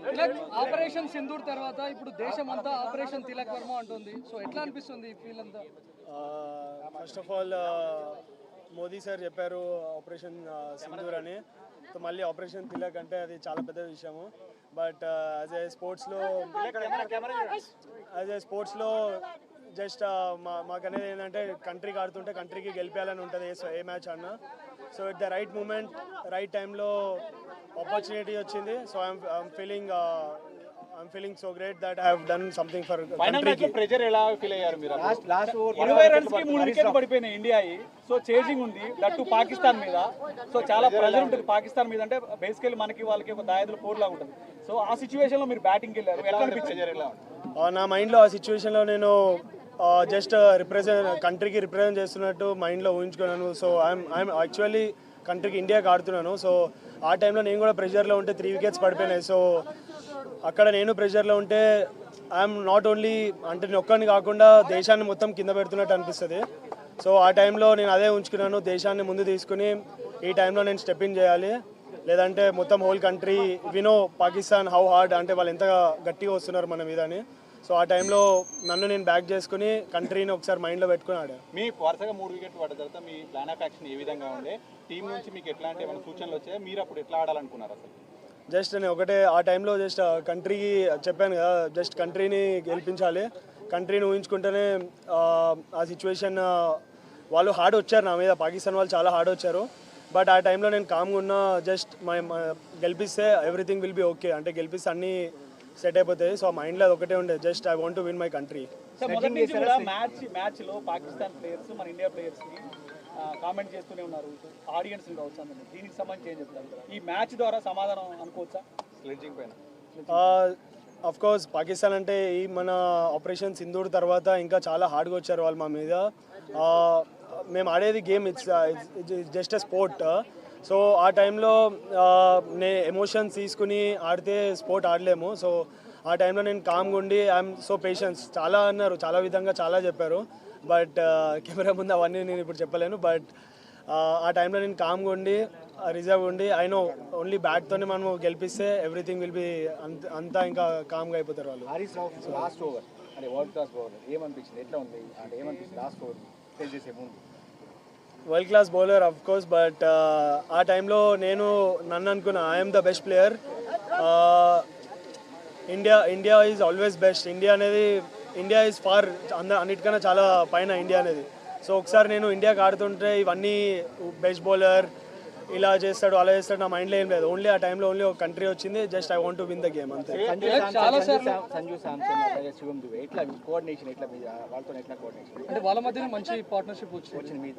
Tilak operation Sindoor తర్వాత ఇప్పుడు దేశం అంతా ఆపరేషన్ తిలక్ వర్మ అంటుంది. సో ఎట్లా అనిపిస్తుంది ఈ ఫీల్ అంతా? First of all Modi sir చెప్పారు ఆపరేషన్ సింధూర్ అని. సో మళ్ళీ ఆపరేషన్ తిలక్ అంటే అది చాలా పెద్ద విషయము. బట్ యాజ్ ఏ స్పోర్ట్స్లో జస్ట్ మాకు అనేది ఏంటంటే కంట్రీకి ఆడుతుంటే కంట్రీకి గెలిపేయాలని ఉంటుంది ఏ మ్యాచ్ అన్నా. So at the right moment right టైంలో ఆపర్చునిటీ వచ్చింది. So I'm feeling so great that I have done something for కంట్రీకి. ప్రెజర్ ఎలా ఫీల్ అయ్యారు మీరు? లాస్ట్ 20 రన్స్ కి 3 వికెట్లు పడిపోయినాయి ఇండియా. సో చేజింగ్ ఉంది దట్టు పాకిస్తాన్ మీద. సో చాలా ప్రెజర్ ఉంటుంది పాకిస్తాన్ మీద. అంటే బేసికల్లీ మనకి వాళ్ళకి ఒక దాయదుల పోర్ లాగా ఉంటుంది. సో ఆ సిచ్యువేషన్ లో మీరు బ్యాటింగ్ వెళ్ళారు, ఎలా అనిపించింది? నా మైండ్లో ఆ సిచ్యువేషన్లో నేను జస్ట్ కంట్రీకి రిప్రజెంట్ చేస్తున్నట్టు మైండ్లో ఊహించుకున్నాను. సో ఐఎమ్ యాక్చువల్లీ కంట్రీకి ఇండియాకి ఆడుతున్నాను. సో ఆ టైంలో నేను కూడా ప్రెషర్లో ఉంటే 3 వికెట్స్ పడిపోయినాయి. సో అక్కడ నేను ప్రెషర్లో ఉంటే ఐఎమ్ నాట్ ఓన్లీ అంటే నేను ఒక్కడిని కాకుండా దేశాన్ని మొత్తం కింద పెడుతున్నట్టు అనిపిస్తుంది. సో ఆ టైంలో నేను అదే ఉంచుకున్నాను, దేశాన్ని ముందు తీసుకుని ఈ టైంలో నేను స్టెప్ ఇన్ చేయాలి, లేదంటే మొత్తం హోల్ కంట్రీ వినో పాకిస్తాన్ హౌ హార్డ్ అంటే వాళ్ళు ఎంత గట్టిగా వస్తున్నారు మన మీద అని. సో ఆ టైంలో నన్ను నేను బ్యాక్ చేసుకుని కంట్రీని ఒకసారి మైండ్లో పెట్టుకుని ఆడాను. మీ వరుసగా 3 వికెట్లు పడ్డ తర్వాత మీ ప్లాన్ ఆఫ్ యాక్షన్ ఏ విధంగా ఉండే? టీం నుంచి మీకు ఎట్లాంటి ఏమైనా సూచనలు వచ్చాయి? మీరు అప్పుడు ఎట్లా ఆడాలనుకున్నారు అసలు? జస్ట్ నేను ఒకటే ఆ టైంలో జస్ట్ కంట్రీకి చెప్పాను కదా, జస్ట్ కంట్రీని గెలిపించాలి, కంట్రీని ఊహించుకుంటేనే ఆ సిచ్యువేషన్ వాళ్ళు హార్డ్ వచ్చారు నా మీద, పాకిస్తాన్ వాళ్ళు చాలా హార్డ్ వచ్చారు. బట్ ఆ టైంలో నేను కామ్గా ఉన్నా, జస్ట్ గెలిపిస్తే ఎవ్రీథింగ్ విల్ బి ఓకే, అంటే గెలిపిస్తే అన్నీ సెట్ అయిపోతాయి. సో మైండ్లో అది ఒకటే ఉండే, just I want to win my country. Match లో పాకిస్తాన్ ప్లేయర్స్ మన ఇండియా ప్లేయర్స్ ని కామెంట్ చేస్తూనే ఉన్నారు, ఆడియన్స్ కావచ్చు. దీనికి సంబంధించి ఏం చెప్తారు? ఈ మ్యాచ్ ద్వారా సమాధానం అనుకోవచ్చా స్లెడ్జింగ్ పైన? అఫ్ కోర్స్ పాకిస్తాన్ అంటే ఈ మన ఆపరేషన్ సింధూర్ తర్వాత ఇంకా చాలా హార్డ్గా వచ్చారు వాళ్ళు మా మీద. మేము ఆడేది game, it's just a sport. So ఆ టైంలో ఎమోషన్స్ తీసుకుని ఆడితే స్పోర్ట్ ఆడలేము. సో ఆ టైంలో నేను కామ్గా ఉండి ఐఎమ్ సో పేషెన్స్ చాలా అన్నారు, చాలా విధంగా చాలా చెప్పారు. బట్ కెమెరా ముందు అవన్నీ నేను ఇప్పుడు చెప్పలేను. బట్ ఆ టైంలో నేను కామ్గా ఉండి రిజర్వ్ ఉండి ఐ నో ఓన్లీ బ్యాట్తోనే మనం గెలిపిస్తే ఎవ్రీథింగ్ విల్ బి అంతా ఇంకా కామ్గా అయిపోతారు వాళ్ళు. లాస్ట్ ఓవర్ అంటే వరల్డ్ క్లాస్ బౌలర్ ఏమనిపించింది? ఎట్లా ఉంది అంటే ఏమనిపించింది లాస్ట్ ఓవర్ ఫేస్ చేసే ముందు? World class bowler of course, but ఆ టైంలో నేను నన్ను అనుకున్నా I'm the best player. India is always best. India is far అన్నిటికన్నా చాలా పైన ఇండియా అనేది. సో ఒకసారి నేను ఇండియాకి ఆడుతుంటే ఇవన్నీ బెస్ట్ బౌలర్ ఇలా చేస్తాడు అలా చేస్తాడు నా మైండ్లో ఏం లేదు. ఓన్లీ ఆ టైంలో ఓన్లీ ఒక కంట్రీ వచ్చింది, just I want to win the game అంతే. సంజు శాంసన్ శివం దుబే ఎట్లా కోఆర్డినేషన్, ఎట్లా వాళ్ళతో ఎట్లా కోఆర్డినేషన్? అంటే వాళ్ళ మధ్యన మంచి పార్ట్నర్షిప్ వచ్చింది.